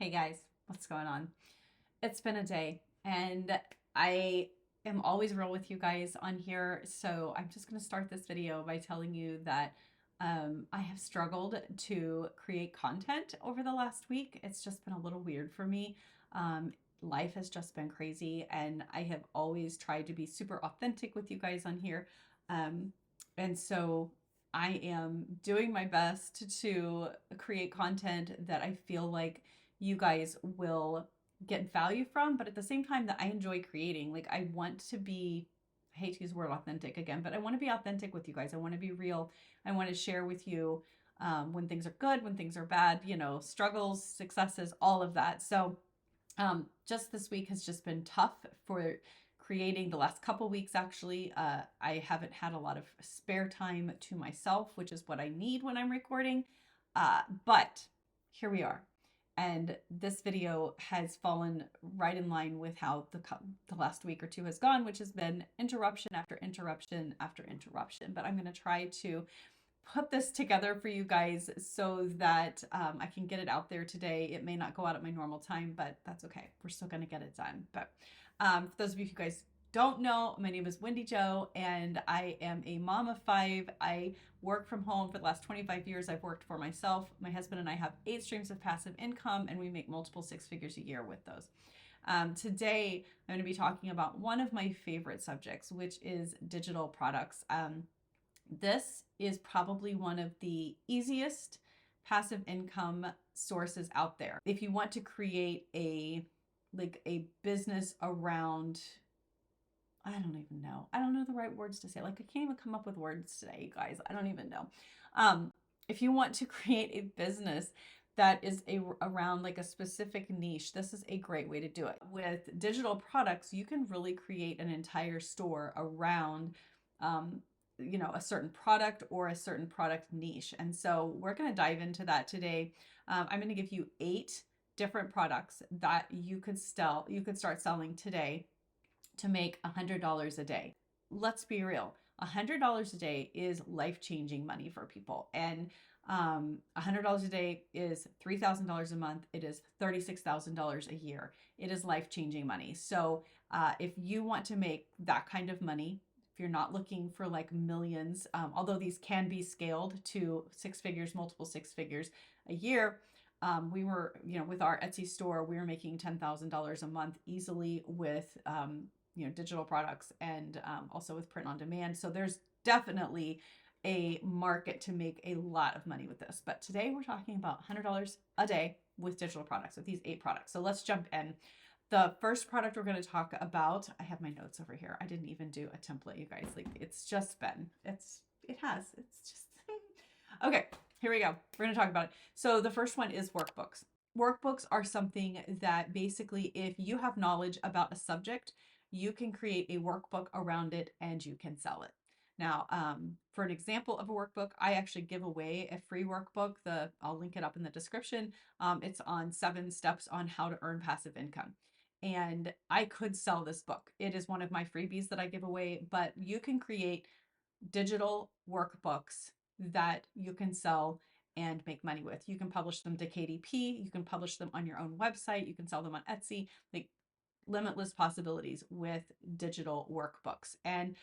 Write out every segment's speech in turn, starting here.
Hey guys, what's going on? It's been a day and I am always real with you guys on here. So I'm just going to start this video by telling you that I have struggled to create content over the last week. It's just been a little weird for me. Um, Life has just been crazy and I have always tried to be super authentic with you guys on here. Um, and so I am doing my best to create content that I feel like you guys will get value from, but at the same time that I enjoy creating. Like I want to be, I hate to use the word authentic again, but I want to be authentic with you guys. I want to be real. I want to share with you when things are good, when things are bad, struggles, successes, all of that. So just this week has just been tough for creating. The last couple weeks actually I haven't had a lot of spare time to myself, which is what I need when I'm recording, but here we are. And this video has fallen right in line with how the last week or two has gone, which has been interruption after interruption after interruption. But I'm going to try to put this together for you guys so that I can get it out there today. It may not go out at my normal time, but that's okay. We're still going to get it done. But for those of you who guys don't know, my name is Wendy Jo, and I am a mom of 5. I work from home for the last 25 years. I've worked for myself. My husband and I have 8 streams of passive income, and we make multiple 6 figures a year with those. Today, I'm going to be talking about one of my favorite subjects, which is digital products. This is probably one of the easiest passive income sources out there. If you want to create a business around, I don't even know. I don't know the right words to say. Like I can't even come up with words today, you guys. I don't even know. If you want to create a business that is around like a specific niche, this is a great way to do it. With digital products, you can really create an entire store around a certain product or a certain product niche. And so we're going to dive into that today. I'm going to give you 8 different products that you could start selling today to make $100 a day. Let's be real. $100 a day is life-changing money for people. And $100 a day is $3,000 a month. It is $36,000 a year. It is life-changing money. So if you want to make that kind of money, if you're not looking for like millions, although these can be scaled to 6 figures, multiple 6 figures a year, we were, with our Etsy store, we were making $10,000 a month easily with, digital products and also with print on demand. So there's definitely a market to make a lot of money with this. But today we're talking about $100 a day with digital products, with these 8 products. So let's jump in. The first product we're going to talk about, I have my notes over here. I didn't even do a template, you guys. Like it's just okay, here we go. We're going to talk about it. So the first one is workbooks. Workbooks are something that basically, if you have knowledge about a subject, you can create a workbook around it and you can sell it. Now, for an example of a workbook, I actually give away a free workbook. I'll link it up in the description. It's on 7 steps on how to earn passive income. And I could sell this book. It is one of my freebies that I give away, but you can create digital workbooks that you can sell and make money with. You can publish them to KDP, you can publish them on your own website, you can sell them on Etsy, like limitless possibilities with digital workbooks. And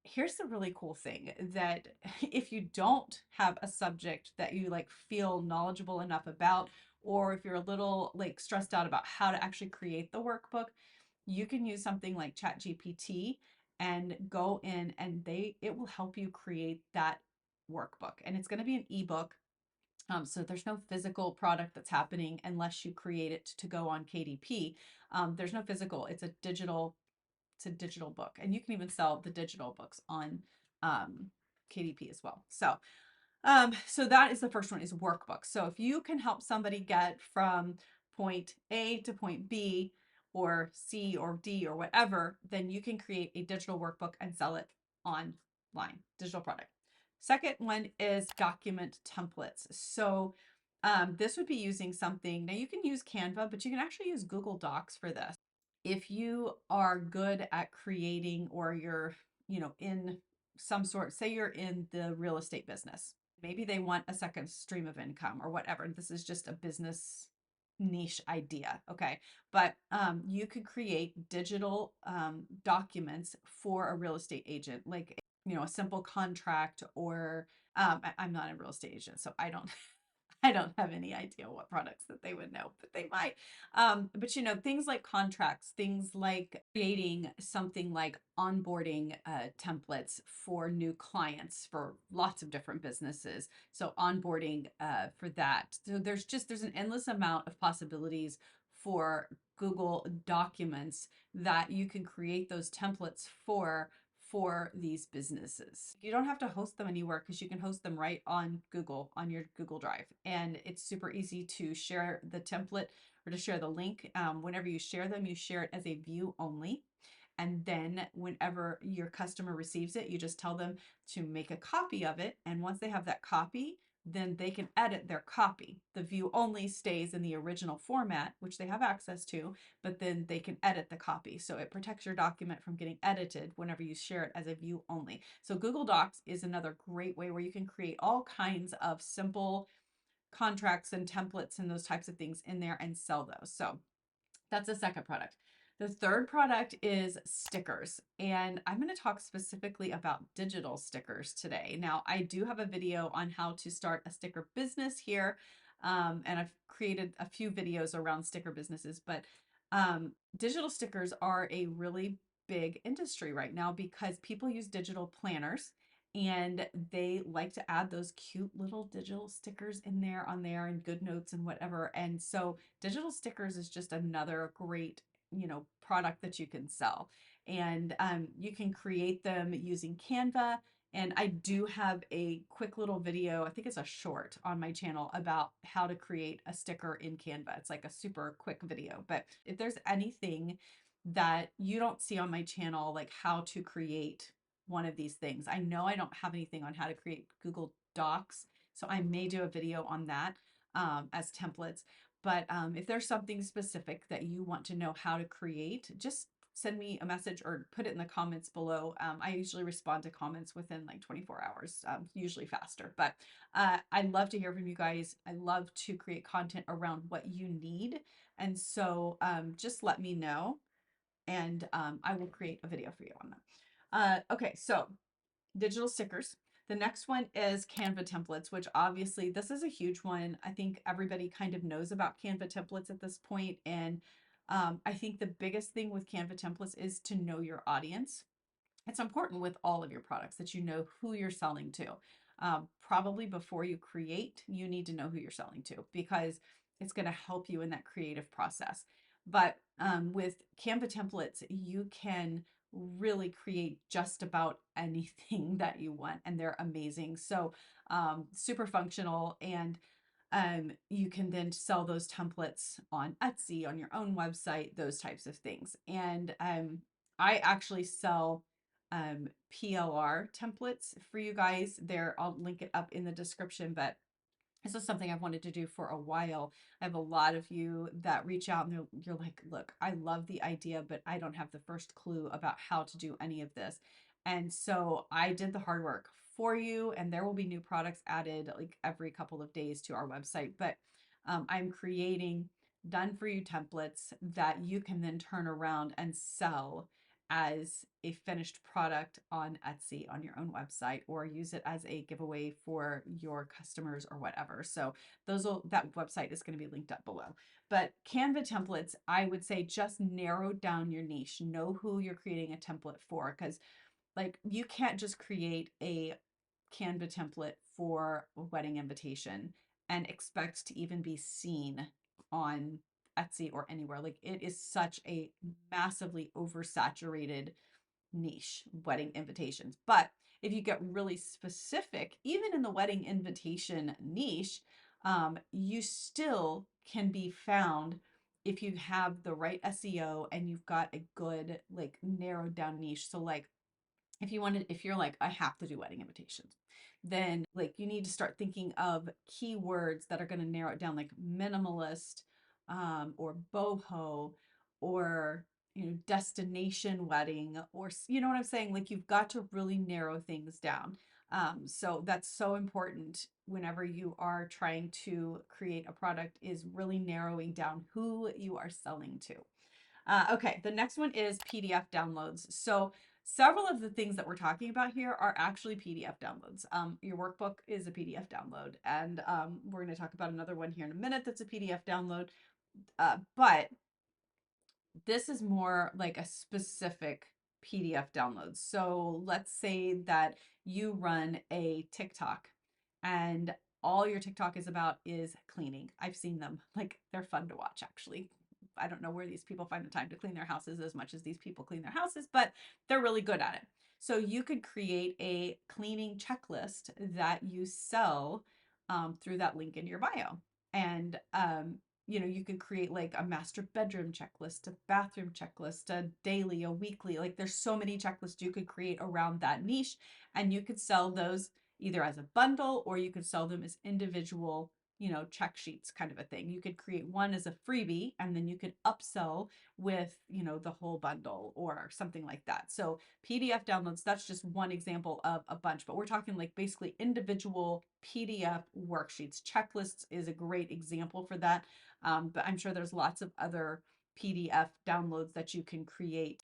here's the really cool thing, that if you don't have a subject that you like feel knowledgeable enough about, or if you're a little like stressed out about how to actually create the workbook, you can use something like ChatGPT and go in and it will help you create that workbook. And it's going to be an ebook. So there's no physical product that's happening unless you create it to go on KDP. There's no physical, it's a digital book, and you can even sell the digital books on KDP as well. So that is the first one, is workbooks. So if you can help somebody get from point A to point B or C or D or whatever, then you can create a digital workbook and sell it online, digital product. Second one is document templates. So this would be using something, now you can use Canva, but you can actually use Google Docs for this. If you are good at creating, or you're, in some sort, say you're in the real estate business, maybe they want a second stream of income or whatever. This is just a business niche idea. Okay. But you could create digital documents for a real estate agent, like, a simple contract, or I'm not a real estate agent, so I don't I don't have any idea what products that they would know, but they might. But things like contracts, things like creating something like onboarding templates for new clients for lots of different businesses. So onboarding for that. So there's an endless amount of possibilities for Google Documents that you can create those templates for these businesses. You don't have to host them anywhere because you can host them right on Google, on your Google Drive. And it's super easy to share the template or to share the link. Whenever you share them, you share it as a view only. And then whenever your customer receives it, you just tell them to make a copy of it. And once they have that copy, then they can edit their copy. The view only stays in the original format, which they have access to, but then they can edit the copy. So it protects your document from getting edited whenever you share it as a view only. So Google Docs is another great way where you can create all kinds of simple contracts and templates and those types of things in there and sell those. So that's the second product. The third product is stickers, and I'm going to talk specifically about digital stickers today. Now, I do have a video on how to start a sticker business here, and I've created a few videos around sticker businesses, but digital stickers are a really big industry right now because people use digital planners and they like to add those cute little digital stickers in there on there and good notes and whatever. And so digital stickers is just another great, product that you can sell. And you can create them using Canva. And I do have a quick little video, I think it's a short on my channel about how to create a sticker in Canva. It's like a super quick video. But if there's anything that you don't see on my channel, like how to create one of these things, I know I don't have anything on how to create Google Docs. So I may do a video on that as templates. But if there's something specific that you want to know how to create, just send me a message or put it in the comments below. I usually respond to comments within like 24 hours, usually faster. But I love to hear from you guys. I love to create content around what you need. And so just let me know and I will create a video for you on that. Okay, so digital stickers. The next one is Canva templates, which obviously this is a huge one. I think everybody kind of knows about Canva templates at this point. And I think the biggest thing with Canva templates is to know your audience. It's important with all of your products that you know who you're selling to. Probably before you create, you need to know who you're selling to because it's going to help you in that creative process. But with Canva templates, you can really create just about anything that you want, and they're amazing. So super functional, and you can then sell those templates on Etsy, on your own website, those types of things. And I actually sell PLR templates for you guys there. I'll link it up in the description, but this is something I've wanted to do for a while. I have a lot of you that reach out and you're like, look, I love the idea, but I don't have the first clue about how to do any of this. And so I did the hard work for you, and there will be new products added like every couple of days to our website. But I'm creating done for you templates that you can then turn around and sell as a finished product on Etsy on your own website, or use it as a giveaway for your customers or whatever. So that website is going to be linked up below. But Canva templates, I would say just narrow down your niche. Know who you're creating a template for, because like you can't just create a Canva template for a wedding invitation and expect to even be seen on Etsy or anywhere. Like it is such a massively oversaturated niche, wedding invitations. But if you get really specific, even in the wedding invitation niche, you still can be found if you have the right SEO and you've got a good, like, narrowed down niche. So like if you're like, I have to do wedding invitations, then like you need to start thinking of keywords that are going to narrow it down, like minimalist, or boho, or destination wedding, or you know what I'm saying? Like you've got to really narrow things down. So that's so important whenever you are trying to create a product, is really narrowing down who you are selling to. Okay, the next one is PDF downloads. So several of the things that we're talking about here are actually PDF downloads. Your workbook is a PDF download, and we're going to talk about another one here in a minute that's a PDF download. But this is more like a specific PDF download. So let's say that you run a TikTok and all your TikTok is about is cleaning. I've seen them. Like, they're fun to watch, actually. I don't know where these people find the time to clean their houses as much as these people clean their houses, but they're really good at it. So you could create a cleaning checklist that you sell through that link in your bio. And you can create like a master bedroom checklist, a bathroom checklist, a daily, a weekly. Like, there's so many checklists you could create around that niche, and you could sell those either as a bundle, or you could sell them as individual, check sheets kind of a thing. You could create one as a freebie, and then you could upsell with, the whole bundle or something like that. So PDF downloads, that's just one example of a bunch, but we're talking like basically individual PDF worksheets. Checklists is a great example for that. But I'm sure there's lots of other PDF downloads that you can create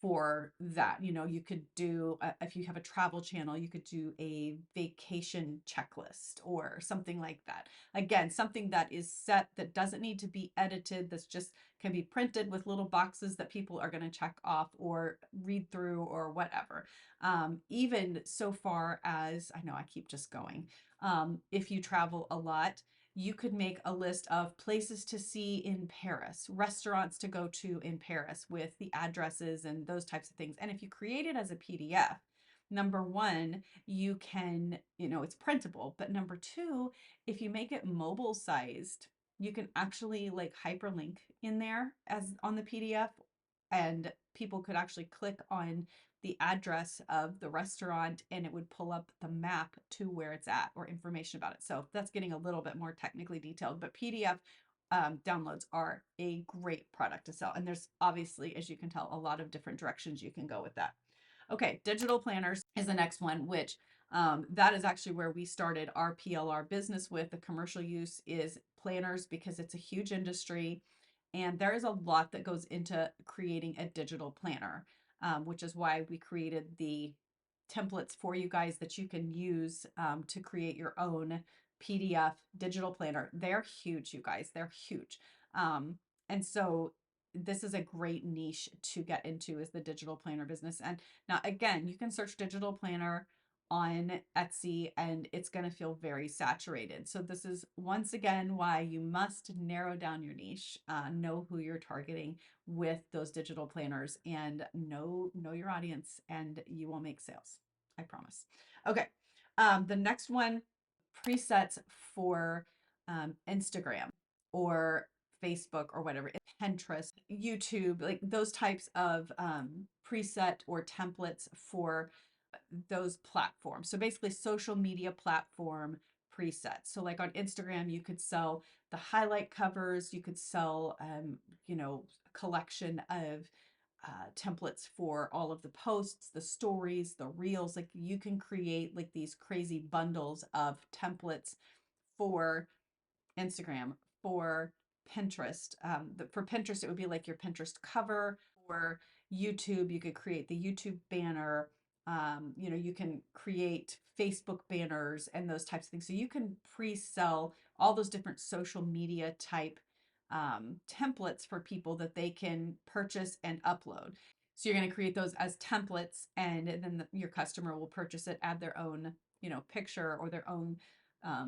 for that. You could do, if you have a travel channel, you could do a vacation checklist or something like that. Again, something that is set, that doesn't need to be edited, that's just can be printed with little boxes that people are going to check off or read through or whatever. Even so far as, I know I keep just going, if you travel a lot, you could make a list of places to see in Paris, restaurants to go to in Paris with the addresses and those types of things. And if you create it as a PDF, number one, you can, it's printable. But number two, if you make it mobile sized, you can actually like hyperlink in there as on the PDF, and people could actually click on the address of the restaurant and it would pull up the map to where it's at or information about it. So that's getting a little bit more technically detailed, but PDF downloads are a great product to sell. And there's obviously, as you can tell, a lot of different directions you can go with that. Okay, digital planners is the next one, which that is actually where we started our PLR business with. The commercial use is planners because it's a huge industry. And there is a lot that goes into creating a digital planner, which is why we created the templates for you guys that you can use to create your own PDF digital planner. They're huge, you guys. They're huge. And so this is a great niche to get into, is the digital planner business. And now, again, you can search digital planner on Etsy and it's going to feel very saturated. So this is once again why you must narrow down your niche, know who you're targeting with those digital planners, and know your audience, and you will make sales. I promise. Okay. The next one, presets for Instagram or Facebook or whatever, Pinterest, YouTube, like those types of preset or templates for those platforms. So basically social media platform presets. So like on Instagram, you could sell the highlight covers, you could sell, a collection of templates for all of the posts, the stories, the reels. Like, you can create like these crazy bundles of templates for Instagram, for Pinterest. For Pinterest, it would be like your Pinterest cover. For YouTube, you could create the YouTube banner. You can create Facebook banners and those types of things. So you can pre-sell all those different social media type templates for people that they can purchase and upload. So you're going to create those as templates, and then your customer will purchase it, add their own, picture or their own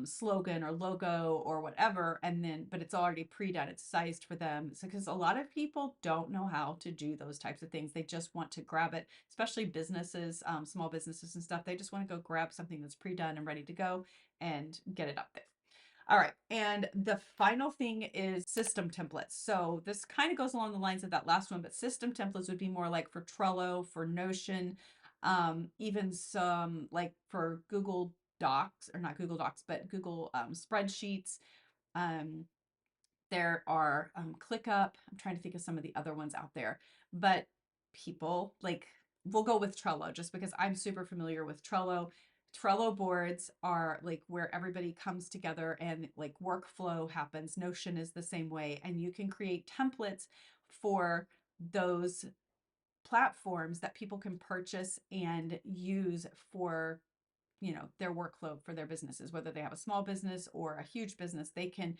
slogan or logo or whatever, and then, but it's already pre-done, it's sized for them. So because a lot of people don't know how to do those types of things, they just want to grab it, especially businesses, small businesses and stuff. They just want to go grab something that's pre-done and ready to go and get it up there. All right, and the final thing is system templates. So this kind of goes along the lines of that last one, but system templates would be more like for Trello, for Notion, even some like for Google Docs, or not Google Docs, but Google spreadsheets. Um, there are ClickUp. I'm trying to think of some of the other ones out there, but people like, we'll go with Trello just because I'm super familiar with Trello. Trello boards are like where everybody comes together and like workflow happens. Notion is the same way. And you can create templates for those platforms that people can purchase and use for, you know, their workflow for their businesses, whether they have a small business or a huge business. They can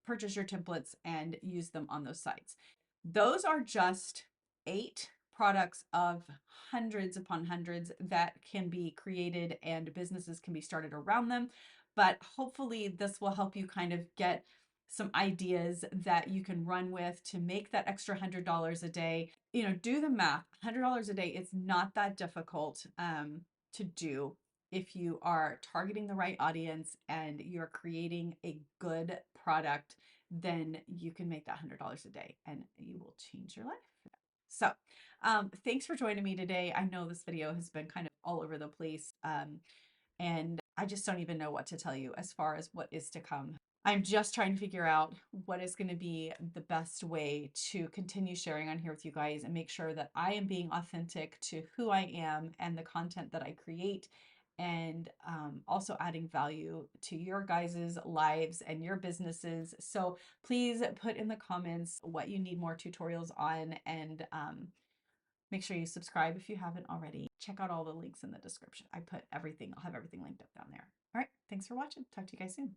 purchase your templates and use them on those sites. Those are just 8 products of hundreds upon hundreds that can be created and businesses can be started around them. But hopefully this will help you kind of get some ideas that you can run with to make that extra $100 a day. You know, do the math. $100 a day, it's not that difficult to do if you are targeting the right audience and you're creating a good product. Then you can make that $100 a day and you will change your life. So thanks for joining me today. I know this video has been kind of all over the place, and I just don't even know what to tell you as far as what is to come. I'm just trying to figure out what is going to be the best way to continue sharing on here with you guys and make sure that I am being authentic to who I am and the content that I create, and also adding value to your guys' lives and your businesses. So please put in the comments what you need more tutorials on, and make sure you subscribe if you haven't already. Check out all the links in the description. I put everything, I'll have everything linked up down there. All right, thanks for watching. Talk to you guys soon.